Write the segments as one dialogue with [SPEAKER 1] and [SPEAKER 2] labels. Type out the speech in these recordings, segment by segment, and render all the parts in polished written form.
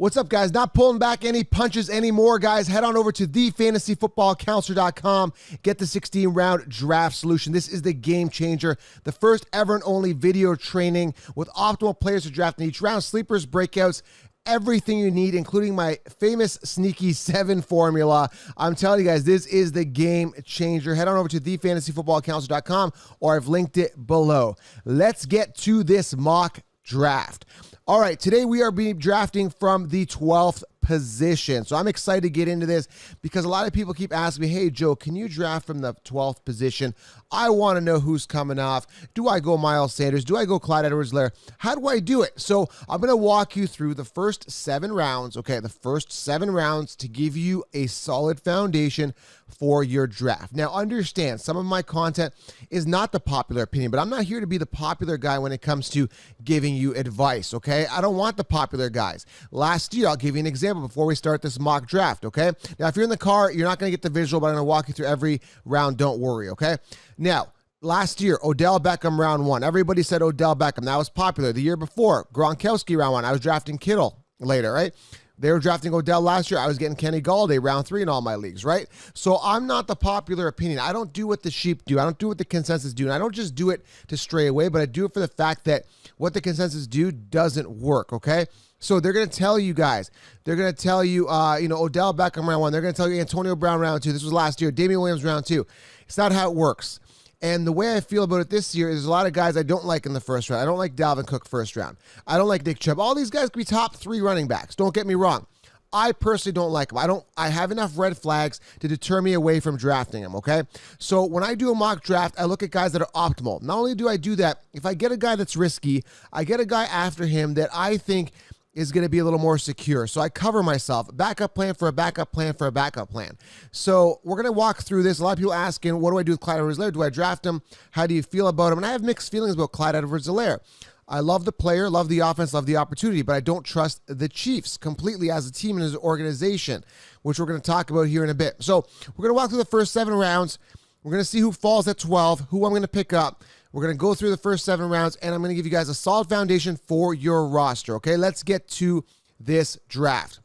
[SPEAKER 1] What's up, guys? Not pulling back any punches anymore, guys. Head on over to thefantasyfootballcounselor.com. Get the 16-round draft solution. This is the game changer. The first ever and only video training with optimal players to draft in each round, sleepers, breakouts, everything you need, including my famous sneaky 7 formula. I'm telling you guys, this is the game changer. Head on over to thefantasyfootballcounselor.com, or I've linked it below. Let's get to this mock draft. All right, today we are drafting from the 12th position. So I'm excited to get into this because a lot of people keep asking me, hey, Joe, can you draft from the 12th position? I want to know who's coming off. Do I go Miles Sanders? Do I go Clyde Edwards-Helaire? How do I do it? So I'm going to walk you through the first 7 rounds, okay, the first 7 rounds to give you a solid foundation for your draft. Now, understand, some of my content is not the popular opinion, but I'm not here to be the popular guy when it comes to giving you advice, okay? I don't want the popular guys. Last year, I'll give you an example before we start this mock draft, okay? Now, if you're in the car, you're not going to get the visual, but I'm going to walk you through every round. Don't worry, okay? Now, last year, Odell Beckham round 1. Everybody said Odell Beckham. That was popular. The year before, Gronkowski round 1. I was drafting Kittle later, right? They were drafting Odell last year. I was getting Kenny Galladay round 3 in all my leagues, right? So I'm not the popular opinion. I don't do what the sheep do. I don't do what the consensus do. And I don't just do it to stray away, but I do it for the fact that what the consensus do doesn't work, okay? So they're going to tell you guys, they're going to tell you, Odell Beckham round 1. They're going to tell you Antonio Brown round 2. This was last year. Damian Williams round 2. It's not how it works. And the way I feel about it this year is there's a lot of guys I don't like in the first round. I don't like Dalvin Cook first round. I don't like Nick Chubb. All these guys could be top 3 running backs. Don't get me wrong. I personally don't like them. I have enough red flags to deter me away from drafting them, okay? So when I do a mock draft, I look at guys that are optimal. Not only do I do that, if I get a guy that's risky, I get a guy after him that I think is going to be a little more secure. So I cover myself. Backup plan for a backup plan for a backup plan. So we're going to walk through this. A lot of people asking, what do I do with Clyde Edwards-Helaire? Do I draft him? How do you feel about him? And I have mixed feelings about Clyde Edwards-Helaire. I love the player, love the offense, love the opportunity, but I don't trust the Chiefs completely as a team and as an organization, which we're going to talk about here in a bit. So we're going to walk through the first 7 rounds. We're going to see who falls at 12, who I'm going to pick up. We're going to go through the first 7 rounds, and I'm going to give you guys a solid foundation for your roster, okay? Let's get to this draft.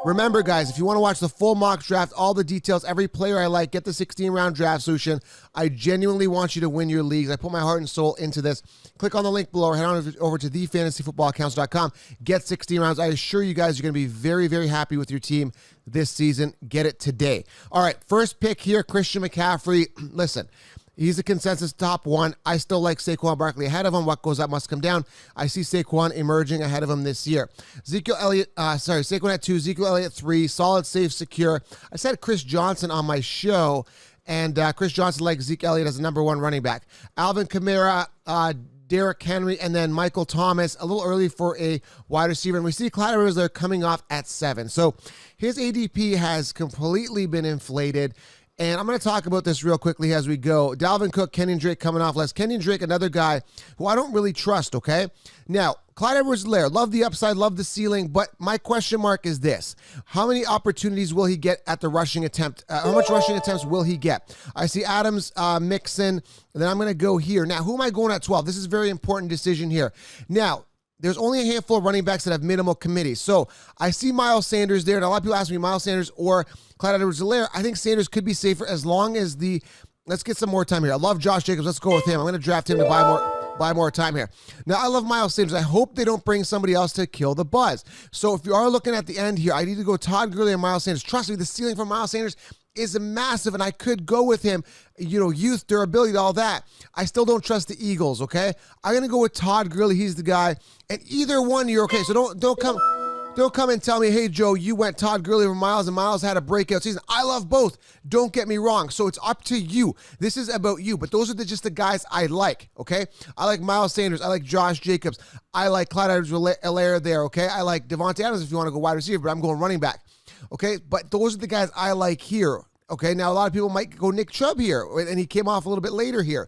[SPEAKER 1] Remember, guys, if you want to watch the full mock draft, all the details, every player I like, get the 16-round draft solution. I genuinely want you to win your leagues. I put my heart and soul into this. Click on the link below or head on over to thefantasyfootballcounselor.com. Get 16 rounds. I assure you guys you're going to be very, very happy with your team this season. Get it today. All right, first pick here, Christian McCaffrey. Listen. He's a consensus top 1. I still like Saquon Barkley ahead of him. What goes up must come down. I see Saquon emerging ahead of him this year. Saquon at 2, Ezekiel Elliott at 3. Solid, safe, secure. I said Chris Johnson on my show, and Chris Johnson likes Zeke Elliott as the number 1 running back. Alvin Kamara, Derrick Henry, and then Michael Thomas, a little early for a wide receiver. And we see Clyde Edwards-Helaire coming off at 7. So his ADP has completely been inflated. And I'm going to talk about this real quickly as we go. Dalvin Cook, Kenyon Drake coming off less. Kenyon Drake, another guy who I don't really trust, okay? Now, Clyde Edwards-Helaire, love the upside, love the ceiling, but my question mark is this. How many opportunities will he get at the rushing attempt? How much rushing attempts will he get? I see Adams, Mixon, and then I'm going to go here. Now, who am I going at 12? This is a very important decision here. Now, there's only a handful of running backs that have minimal committees. So I see Miles Sanders there, and a lot of people ask me Miles Sanders or Clyde Edwards-Helaire. I think Sanders could be safer as long as let's get some more time here. I love Josh Jacobs. Let's go with him. I'm going to draft him to buy more time here. Now, I love Miles Sanders. I hope they don't bring somebody else to kill the buzz. So if you are looking at the end here, I need to go Todd Gurley and Miles Sanders. Trust me, the ceiling for Miles Sanders is massive, and I could go with him, youth, durability, all that. I still don't trust the Eagles, okay? I'm going to go with Todd Gurley. He's the guy. And either one, you're okay. So don't come and tell me, hey, Joe, you went Todd Gurley over Miles, and Miles had a breakout season. I love both. Don't get me wrong. So it's up to you. This is about you. But those are just the guys I like, okay? I like Miles Sanders. I like Josh Jacobs. I like Clyde Edwards-Helaire there, okay? I like Devontae Adams if you want to go wide receiver, but I'm going running back. Okay, but those are the guys I like here. Okay, now a lot of people might go Nick Chubb here, and he came off a little bit later here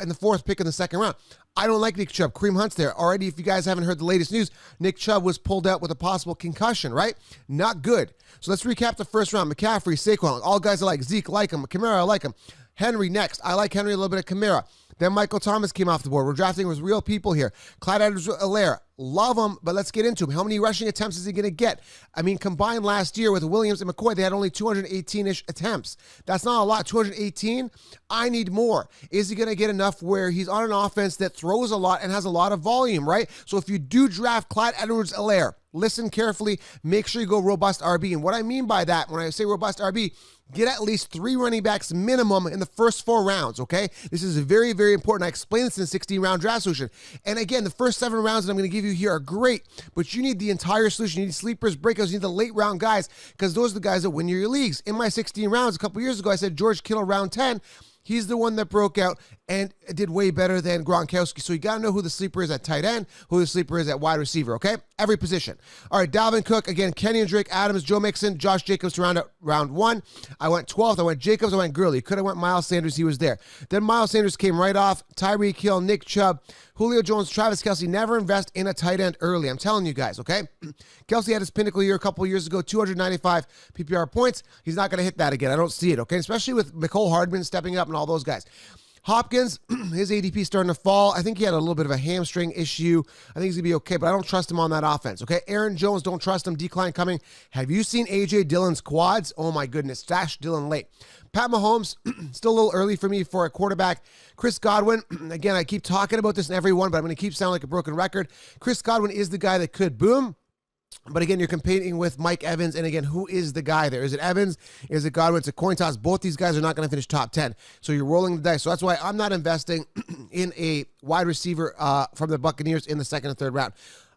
[SPEAKER 1] in the 4th pick in the 2nd round. I don't like Nick Chubb. Kareem Hunt's there. Already, if you guys haven't heard the latest news, Nick Chubb was pulled out with a possible concussion, right? Not good. So let's recap the first round. McCaffrey, Saquon, all guys I like. Zeke, like him. Kamara, I like him. Henry next. I like Henry, a little bit of Kamara. Then Michael Thomas came off the board. We're drafting with real people here. Clyde Edwards-Helaire. Love him, but let's get into him. How many rushing attempts is he going to get? I mean, combined last year with Williams and McCoy, they had only 218-ish attempts. That's not a lot. 218? I need more. Is he going to get enough where he's on an offense that throws a lot and has a lot of volume, right? So if you do draft Clyde Edwards-Helaire, listen carefully. Make sure you go robust RB. And what I mean by that, when I say robust RB, get at least 3 running backs minimum in the first 4 rounds, okay? This is very, very important. I explained this in the 16-round draft solution. And again, the first 7 rounds that I'm going to give you here are great, but you need the entire solution. You need sleepers, breakouts, you need the late round guys, because those are the guys that win your leagues. In my 16 rounds a couple years ago, I said George Kittle round 10. He's the one that broke out and did way better than Gronkowski. So you got to know who the sleeper is at tight end, who the sleeper is at wide receiver, okay? Every position. All right, Dalvin Cook, again, Kenny and Drake Adams, Joe Mixon, Josh Jacobs to round out round 1. I went 12th. I went Jacobs. I went Gurley. Could have went Miles Sanders. He was there. Then Miles Sanders came right off. Tyreek Hill, Nick Chubb, Julio Jones, Travis Kelce. Never invest in a tight end early. I'm telling you guys, okay? Kelce had his pinnacle year a couple years ago, 295 PPR points. He's not going to hit that again. I don't see it, okay? Especially with Mecole Hardman stepping up and all those guys. Hopkins, his ADP starting to fall. I think he had a little bit of a hamstring issue. I think he's going to be okay, but I don't trust him on that offense, okay? Aaron Jones, don't trust him. Decline coming. Have you seen A.J. Dillon's quads? Oh, my goodness. Stash Dillon late. Pat Mahomes, still a little early for me for a quarterback. Chris Godwin, again, I keep talking about this in every one, but I'm going to keep sounding like a broken record. Chris Godwin is the guy that could boom. But again, you're competing with Mike Evans. And again, who is the guy there? Is it Evans? Is it Godwin? It's a coin toss. Both these guys are not going to finish top 10. So you're rolling the dice. So that's why I'm not investing in a wide receiver from the Buccaneers in the 2nd and 3rd round.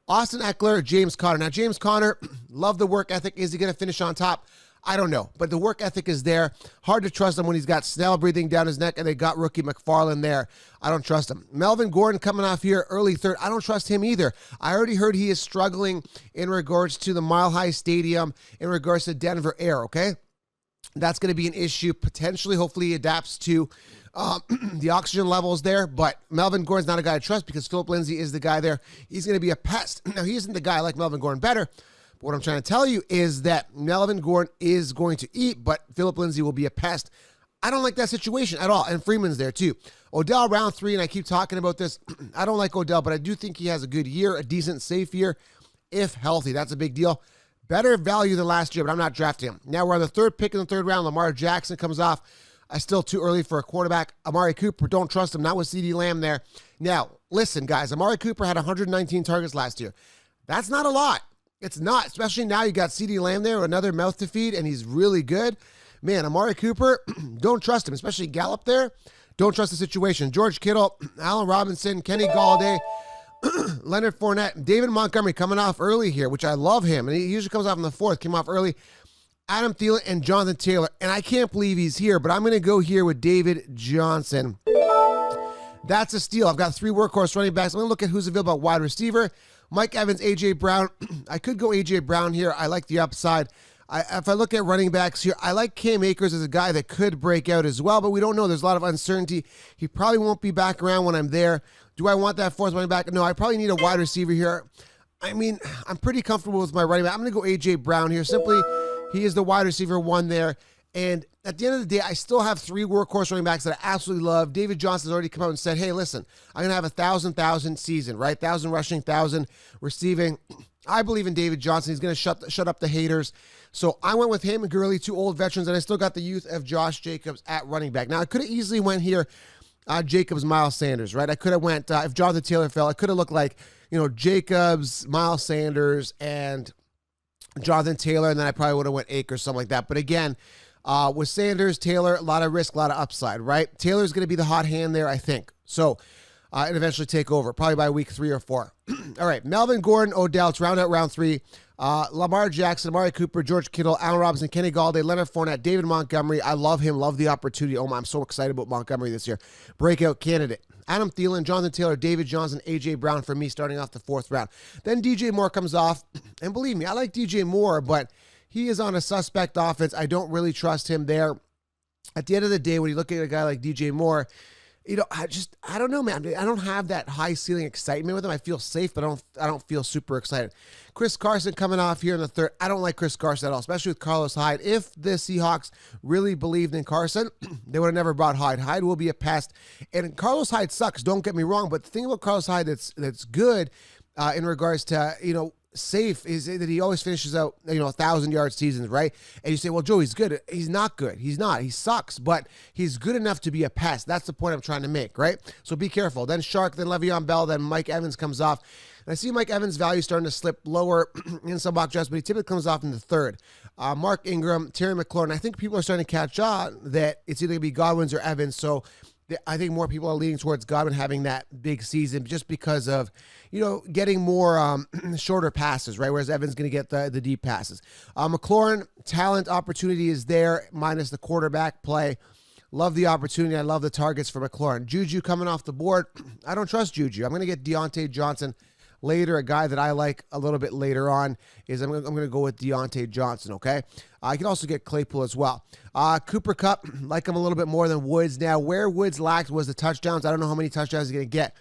[SPEAKER 1] Austin Eckler, James Conner. Now, James Conner, love the work ethic. Is he going to finish on top? I don't know, but the work ethic is there. Hard to trust him when he's got Snell breathing down his neck and they got rookie McFarland there. I don't trust him. Melvin Gordon coming off here early 3rd. I don't trust him either. I already heard he is struggling in regards to the Mile High Stadium, in regards to Denver air, okay? That's going to be an issue. Potentially, hopefully he adapts to the oxygen levels there, but Melvin Gordon's not a guy I trust because Philip Lindsay is the guy there. He's going to be a pest. Now, he isn't the guy. I like Melvin Gordon better. What I'm trying to tell you is that Melvin Gordon is going to eat, but Philip Lindsay will be a pest. I don't like that situation at all, and Freeman's there too. Odell round 3, and I keep talking about this. I don't like Odell, but I do think he has a good year, a decent, safe year, if healthy. That's a big deal. Better value than last year, but I'm not drafting him. Now we're on the 3rd pick in the 3rd round. Lamar Jackson comes off. Still too early for a quarterback. Amari Cooper, don't trust him. Not with CeeDee Lamb there. Now, listen, guys. Amari Cooper had 119 targets last year. That's not a lot. It's not, especially now you got CeeDee Lamb there, another mouth to feed, and he's really good. Man, Amari Cooper, don't trust him, especially Gallup there. Don't trust the situation. George Kittle, Allen Robinson, Kenny Galladay, Leonard Fournette, David Montgomery coming off early here, which I love him, and he usually comes off in the 4th, came off early. Adam Thielen and Jonathan Taylor, and I can't believe he's here, but I'm going to go here with David Johnson. That's a steal. I've got 3 workhorse running backs. I'm going to look at who's available at wide receiver. Mike Evans, A.J. Brown. I could go A.J. Brown here. I like the upside. If I look at running backs here, I like Cam Akers as a guy that could break out as well, but we don't know. There's a lot of uncertainty. He probably won't be back around when I'm there. Do I want that 4th running back? No, I probably need a wide receiver here. I mean, I'm pretty comfortable with my running back. I'm going to go A.J. Brown here. Simply, he is the wide receiver 1 there. And at the end of the day, I still have 3 workhorse running backs that I absolutely love. David Johnson's already come out and said, hey, listen, I'm going to have a 1,000 season, right? 1,000 rushing, 1,000 receiving. I believe in David Johnson. He's going to shut up the haters. So I went with him and Gurley, 2 old veterans, and I still got the youth of Josh Jacobs at running back. Now, I could have easily went here, Jacobs, Miles Sanders, right? I could have went, if Jonathan Taylor fell, I could have looked like, Jacobs, Miles Sanders, and Jonathan Taylor, and then I probably would have went Akers, something like that. But again, with Sanders, Taylor, a lot of risk, a lot of upside, right? Taylor's going to be the hot hand there, I think. So, and eventually take over, probably by week 3 or 4. All right, Melvin Gordon, Odell, to round out round 3. Lamar Jackson, Amari Cooper, George Kittle, Allen Robinson, Kenny Galladay, Leonard Fournette, David Montgomery. I love him, love the opportunity. Oh my, I'm so excited about Montgomery this year. Breakout candidate. Adam Thielen, Jonathan Taylor, David Johnson, A.J. Brown for me starting off the 4th round. Then DJ Moore comes off, and believe me, I like DJ Moore, but he is on a suspect offense. I don't really trust him there. At the end of the day, when you look at a guy like DJ Moore, I don't know, man. I don't have that high ceiling excitement with him. I feel safe, but I don't feel super excited. Chris Carson coming off here in the 3rd. I don't like Chris Carson at all, especially with Carlos Hyde. If the Seahawks really believed in Carson, they would have never brought Hyde. Hyde will be a pest. And Carlos Hyde sucks, don't get me wrong, but the thing about Carlos Hyde that's good in regards to, safe is that he always finishes out, 1,000-yard seasons, right? And you say, well, Joe, he's good. He's not good. He's not. He sucks, but he's good enough to be a pest. That's the point I'm trying to make, right? So be careful. Then Shark, then Le'Veon Bell, then Mike Evans comes off. And I see Mike Evans' value starting to slip lower in some mock drafts, but he typically comes off in the third. Mark Ingram, Terry McLaurin. I think people are starting to catch on that it's either going to be Godwin's or Evans. So I think more people are leaning towards Godwin having that big season just because of, getting more shorter passes, right? Whereas Evans going to get the deep passes. McLaurin, talent opportunity is there, minus the quarterback play. Love the opportunity. I love the targets for McLaurin. Juju coming off the board. I don't trust Juju. I'm going to get Deontay Johnson later. A guy that I like a little bit later on is I'm going to go with Deontay Johnson, okay? I can also get Claypool as well. Cooper Kupp, like him a little bit more than Woods. Now, where Woods lacked was the touchdowns. I don't know how many touchdowns he's going to get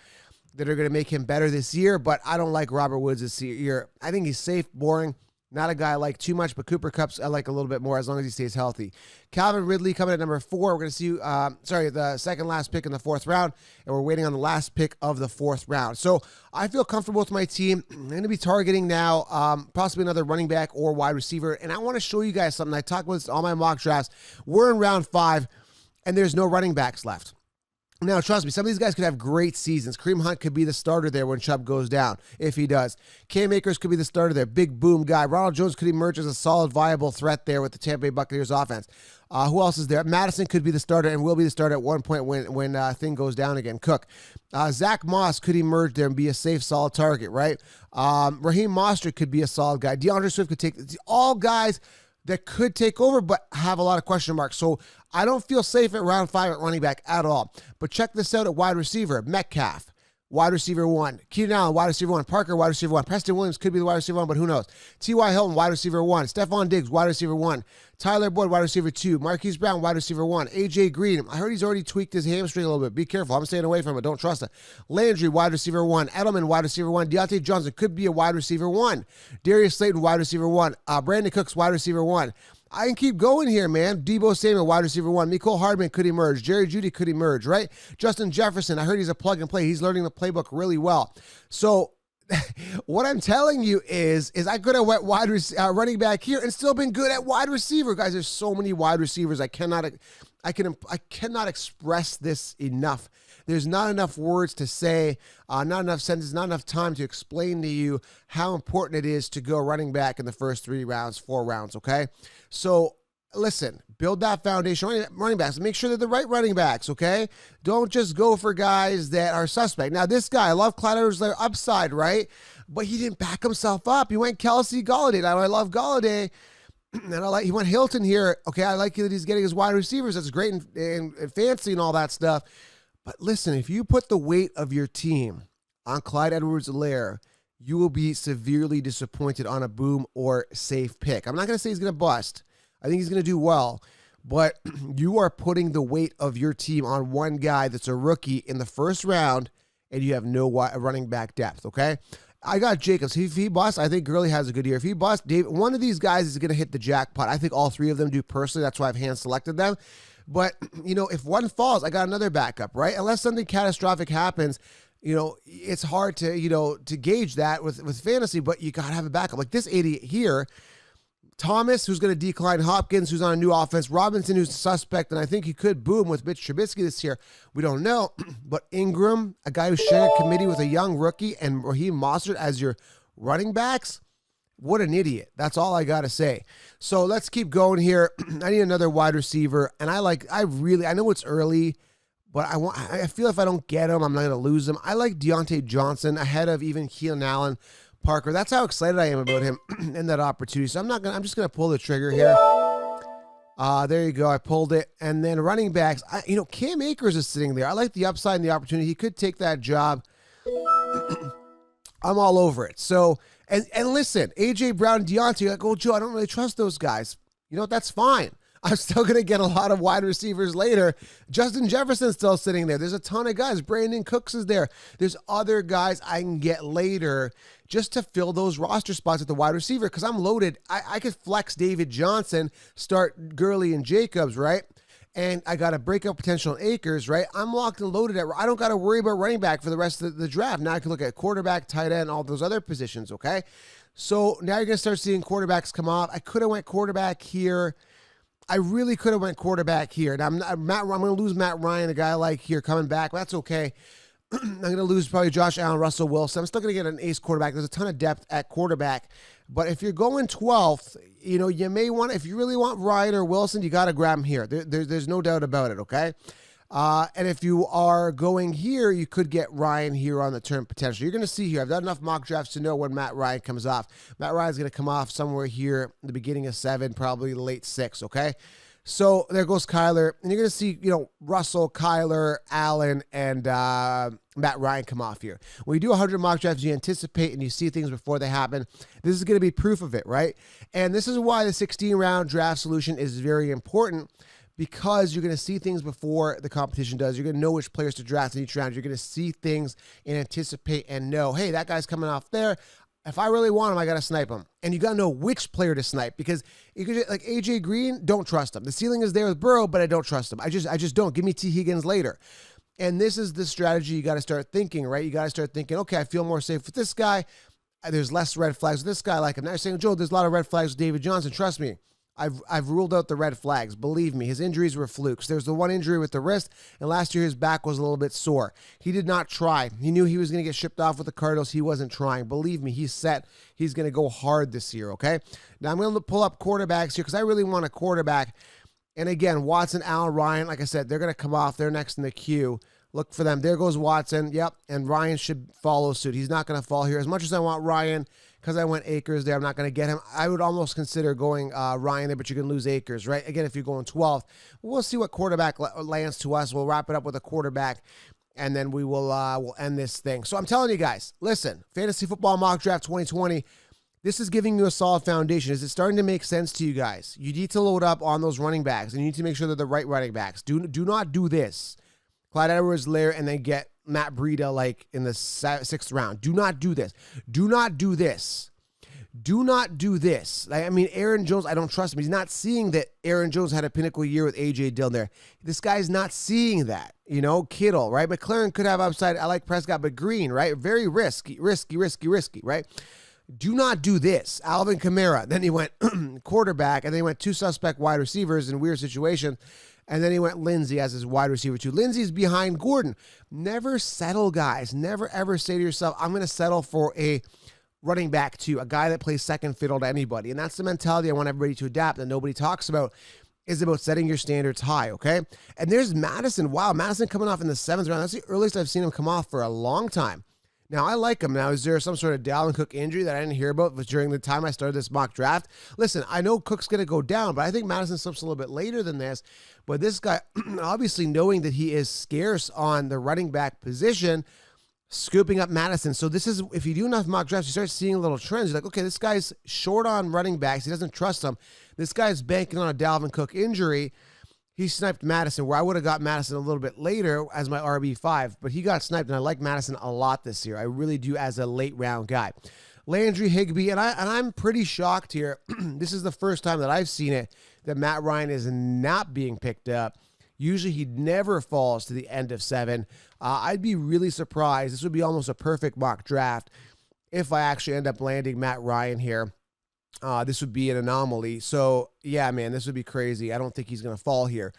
[SPEAKER 1] that are going to make him better this year, but I don't like Robert Woods this year. I think he's safe, boring. Not a guy I like too much, but Cooper Kupp's I like a little bit more as long as he stays healthy. Calvin Ridley coming at number 4. We're going to see, the second last pick in the 4th round, and we're waiting on the last pick of the 4th round. So I feel comfortable with my team. I'm going to be targeting now possibly another running back or wide receiver, and I want to show you guys something. I talked about this all my mock drafts. We're in round 5, and there's no running backs left. Now, trust me, some of these guys could have great seasons. Kareem Hunt could be the starter there when Chubb goes down, if he does. Cam Akers could be the starter there, big boom guy. Ronald Jones could emerge as a solid, viable threat there with the Tampa Bay Buccaneers offense. Who else is there? Madison could be the starter and will be the starter at one point when thing goes down again. Cook. Zach Moss could emerge there and be a safe, solid target, right? Raheem Mostert could be a solid guy. DeAndre Swift could take – all guys that could take over but have a lot of question marks. So I don't feel safe at round 5 at running back at all. But check this out at wide receiver. Metcalf, wide receiver 1. Keenan Allen, wide receiver 1. Parker, wide receiver 1. Preston Williams could be the wide receiver 1, but who knows? T.Y. Hilton, wide receiver 1. Stephon Diggs, wide receiver 1. Tyler Boyd, wide receiver 2. Marquise Brown, wide receiver 1. A.J. Green, I heard he's already tweaked his hamstring a little bit. Be careful. I'm staying away from it. Don't trust it. Landry, wide receiver 1. Edelman, wide receiver 1. Deontay Johnson could be a wide receiver 1. Darius Slayton, wide receiver 1. Brandon Cooks, wide receiver 1. I can keep going here, man. Deebo Samuel, wide receiver 1. Mecole Hardman could emerge. Jerry Jeudy could emerge, right? Justin Jefferson, I heard he's a plug and play. He's learning the playbook really well. So what I'm telling you is I could have went running back here and still been good at wide receiver. Guys, there's so many wide receivers. I cannot express this enough. There's not enough words to say, not enough sentences, not enough time to explain to you how important it is to go running back in the first 3 rounds, 4 rounds, okay? So listen, build that foundation, running backs. Make sure they're the right running backs, okay? Don't just go for guys that are suspect. Now, this guy, I love Clyde Edwards, their upside, right? But he didn't back himself up. He went Kelsey Golladay. Now, I love Golladay. And he went Hilton here. Okay, I like that he's getting his wide receivers. That's great and fancy and all that stuff. But listen, if you put the weight of your team on Clyde Edwards-Helaire, you will be severely disappointed on a boom or safe pick. I'm not going to say he's going to bust. I think he's going to do well. But you are putting the weight of your team on one guy that's a rookie in the first round, and you have no running back depth, okay? I got Jacobs. If he busts, I think Gurley has a good year. If he busts, one of these guys is going to hit the jackpot. I think all 3 of them do personally. That's why I've hand-selected them. But, if one falls, I got another backup, right? Unless something catastrophic happens, it's hard to, to gauge that with fantasy, but you got to have a backup. Like this idiot here, Thomas, who's going to decline, Hopkins, who's on a new offense, Robinson, who's a suspect, and I think he could boom with Mitch Trubisky this year. We don't know. But Ingram, a guy who's sharing a committee with a young rookie, and Raheem Mostert as your running backs, what an idiot. That's all I got to say. So let's keep going here. I need another wide receiver. And I know it's early, but I feel if I don't get him, I'm not going to lose him. I like Deontay Johnson ahead of even Keenan Allen, Parker. That's how excited I am about him and that opportunity. So I'm just going to pull the trigger here. There you go. I pulled it. And then running backs, Cam Akers is sitting there. I like the upside and the opportunity. He could take that job. I'm all over it. So, and listen, A.J. Brown, Deontay, like, oh, Joe, I don't really trust those guys. That's fine. I'm still going to get a lot of wide receivers later. Justin Jefferson's still sitting there. There's a ton of guys. Brandon Cooks is there. There's other guys I can get later just to fill those roster spots at the wide receiver because I'm loaded. I could flex David Johnson, start Gurley and Jacobs, right? and I got a breakout potential in Akers, right? I'm locked and loaded I don't got to worry about running back for the rest of the draft. Now I can look at quarterback, tight end, all those other positions, okay? So now you're going to start seeing quarterbacks come off. I could have went quarterback here. I really could have went quarterback here. Now, I'm going to lose Matt Ryan, a guy I like here coming back. But that's okay. I'm going to lose probably Josh Allen, Russell Wilson. I'm still going to get an ace quarterback. There's a ton of depth at quarterback. But if you're going 12th, you may want, if you really want Ryan or Wilson, you got to grab him here. There's no doubt about it, okay? And if you are going here, you could get Ryan here on the turn potential. You're going to see here, I've done enough mock drafts to know when Matt Ryan comes off. Matt Ryan's going to come off somewhere here in the beginning of 7, probably late 6, okay? So there goes Kyler. And you're going to see, Russell, Kyler, Allen, and Matt Ryan come off here. When you do 100 mock drafts, you anticipate and you see things before they happen. This is going to be proof of it, right? And this is why the 16-round draft solution is very important, because you're going to see things before the competition does. You're going to know which players to draft in each round. You're going to see things and anticipate and know, hey, that guy's coming off there. If I really want him, I got to snipe him. And you got to know which player to snipe, because you could, like AJ Green, don't trust him. The ceiling is there with Burrow, but I don't trust him. I just don't. Give me T. Higgins later. And this is the strategy you got to start thinking, right? You got to start thinking, okay, I feel more safe with this guy. There's less red flags with this guy. Like I'm not saying, Joe, there's a lot of red flags with David Johnson. Trust me. I've ruled out the red flags. Believe me, his injuries were flukes. There's the one injury with the wrist, and last year his back was a little bit sore. He did not try. He knew he was going to get shipped off with the Cardinals. He wasn't trying. Believe me, he's set. He's going to go hard this year, okay? Now I'm going to pull up quarterbacks here because I really want a quarterback. And again, Watson, Allen, Ryan, like I said, they're going to come off. They're next in the queue. Look for them. There goes Watson. Yep, and Ryan should follow suit. He's not going to fall here. As much as I want Ryan, because I went Akers there, I'm not going to get him. I would almost consider going Ryan there, but you can lose Akers, right? Again, if you're going 12th, we'll see what quarterback lands to us. We'll wrap it up with a quarterback, and then we will we'll end this thing. So I'm telling you guys, listen, Fantasy Football Mock Draft 2020, this is giving you a solid foundation. Is it starting to make sense to you guys? You need to load up on those running backs, and you need to make sure they're the right running backs. Do not do this. Clyde Edwards layer and then get Matt Breida like in the 6th round. Do not do this. Do not do this. Do not do this. I mean, Aaron Jones, I don't trust him. He's not seeing that Aaron Jones had a pinnacle year with A.J. Dillon there. This guy's not seeing that. Kittle, right? McLaren could have upside. I like Prescott, but Green, right? Very risky, right? Do not do this. Alvin Kamara. Then he went quarterback, and then he went 2 suspect wide receivers in weird situations. And then he went Lindsey as his wide receiver too. Lindsey's behind Gordon. Never settle, guys. Never, ever say to yourself, I'm going to settle for a running back too, a guy that plays second fiddle to anybody. And that's the mentality I want everybody to adapt that nobody talks about, is about setting your standards high, okay? And there's Madison. Wow, Madison coming off in the 7th round. That's the earliest I've seen him come off for a long time. Now, I like him. Now, is there some sort of Dalvin Cook injury that I didn't hear about during the time I started this mock draft? Listen, I know Cook's going to go down, but I think Madison slips a little bit later than this. But this guy, obviously knowing that he is scarce on the running back position, scooping up Madison. So this is, if you do enough mock drafts, you start seeing little trends. You're like, okay, this guy's short on running backs. He doesn't trust them. This guy's banking on a Dalvin Cook injury. He sniped Madison, where I would have got Madison a little bit later as my RB5, but he got sniped, and I like Madison a lot this year. I really do as a late round guy. Landry, Higbee, and I'm pretty shocked here. This is the first time that I've seen it, that Matt Ryan is not being picked up. Usually he never falls to the end of 7. I'd be really surprised. This would be almost a perfect mock draft if I actually end up landing Matt Ryan here. This would be an anomaly. So, yeah, man, this would be crazy. I don't think he's going to fall here.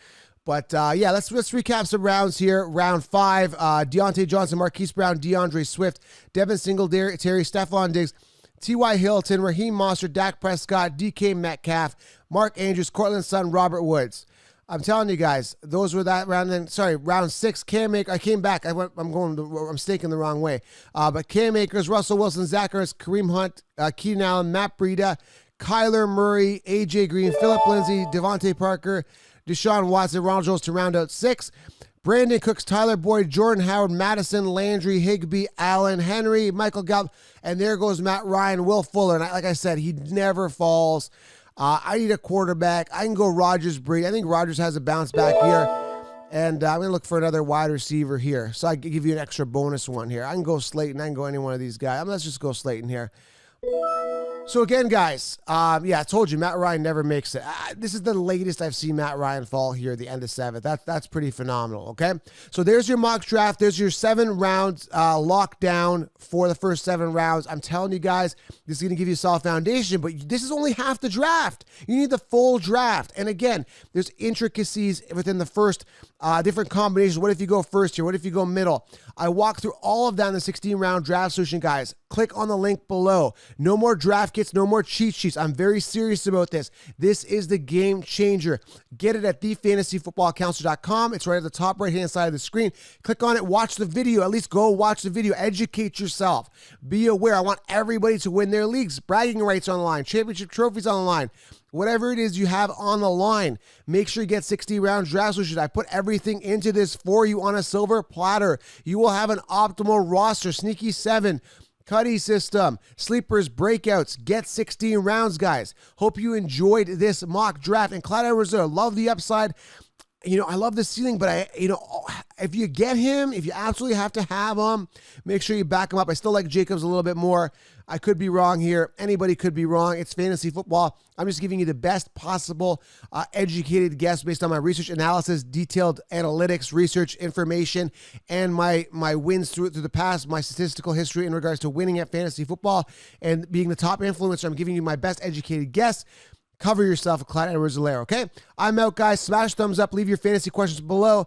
[SPEAKER 1] But, yeah, let's recap some rounds here. Round 5, Deontay Johnson, Marquise Brown, DeAndre Swift, Devin Singletary, Stephon Diggs, T.Y. Hilton, Raheem Mostert, Dak Prescott, DK Metcalf, Mark Andrews, Cortland Sutton, Robert Woods. I'm telling you guys, those were that round. Then, sorry, round 6, Cam Akers. I came back. I'm staking the wrong way. But Cam Akers, Russell Wilson, Zach Ertz, Kareem Hunt, Keenan Allen, Matt Breida, Kyler Murray, AJ Green, Phillip Lindsay, Devontae Parker, Deshaun Watson, Ronald Jones to round out 6. Brandon Cooks, Tyler Boyd, Jordan Howard, Madison, Landry, Higbee, Allen, Henry, Michael Gallup, and there goes Matt Ryan, Will Fuller. And like I said, he never falls. I need a quarterback. I can go Rodgers, Brady. I think Rodgers has a bounce back here. And I'm going to look for another wide receiver here. So I can give you an extra bonus one here. I can go Slayton. I can go any one of these guys. Let's just go Slayton here. So again, guys, yeah, I told you Matt Ryan never makes it. This is the latest I've seen Matt Ryan fall here at the end of 7th. That's pretty phenomenal, okay? So there's your mock draft. There's your 7 rounds locked down for the first 7 rounds. I'm telling you guys, this is going to give you a solid foundation, but this is only half the draft. You need the full draft. And again, there's intricacies within the first different combinations. What if you go first here? What if you go middle? I walk through all of that in the 16-round draft solution, guys. Click on the link below. No more draft kits, no more cheat sheets. I'm very serious about this. This is the game changer. Get it at thefantasyfootballcounselor.com. It's right at the top right-hand side of the screen. Click on it, watch the video. At least go watch the video. Educate yourself. Be aware. I want everybody to win their leagues. Bragging rights on the line. Championship trophies on the line. Whatever it is you have on the line, make sure you get 60-round draft solutions. I put everything into this for you on a silver platter. You will have an optimal roster, sneaky 7, Cuddy system, sleepers, breakouts. Get 16 rounds, guys. Hope you enjoyed this mock draft. And Clyde Edwards, I love the upside. I love the ceiling, but if you get him, if you absolutely have to have him, make sure you back him up. I still like Jacobs a little bit more. I could be wrong here. Anybody could be wrong. It's fantasy football. I'm just giving you the best possible educated guess based on my research analysis, detailed analytics, research information, and my wins through the past, my statistical history in regards to winning at fantasy football and being the top influencer. I'm giving you my best educated guess. Cover yourself with Clyde Edwards-Helaire, okay? I'm out, guys. Smash thumbs up. Leave your fantasy questions below.